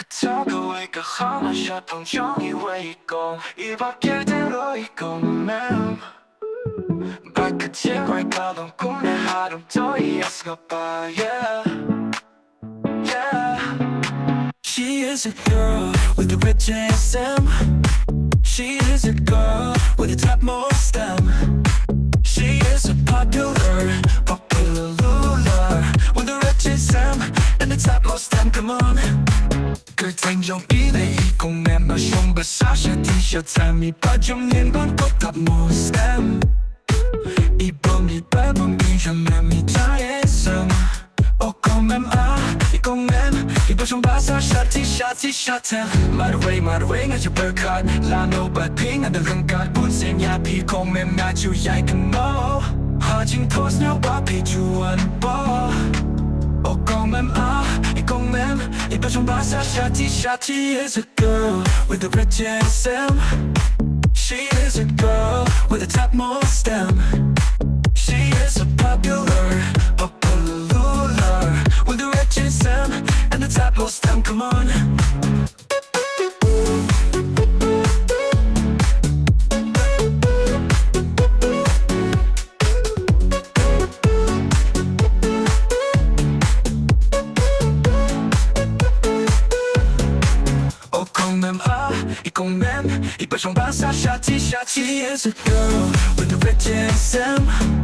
그저 그위가 하나셨던 정이 왜 있고 이 밖에 들어있고 맘 발끝에 꽐가던 꿈의 하루 더 이어서 봐 yeah yeah She is a girl with the red JSM She is a girl with the topmost stem She is a popular with the red JSM and the topmost stem come on 佢聽眾比你共鳴那胸部沙些 T-shirt 在米八中年半個 topmost stem 一蹦一百蹦冰上面米扎也生 Oh come on一共鳴一百雙巴沙沙 T-shirt T-shirt My way ngay cho bờ cạn là nô bật ping anh được gần cạn buồn xem nhà pi không em ngại chịu dài cần nó Hà chính post nhau ba pi chuan bo Oh come on一共鳴一百雙巴沙沙 T-shirt She is a girl with the red JSM She is a girl with the topmost stem She is a popular with the red JSM and the topmost stem come on Oh come on一共鳴一百雙巴沙沙 T-shirt She is a girl with the red JSM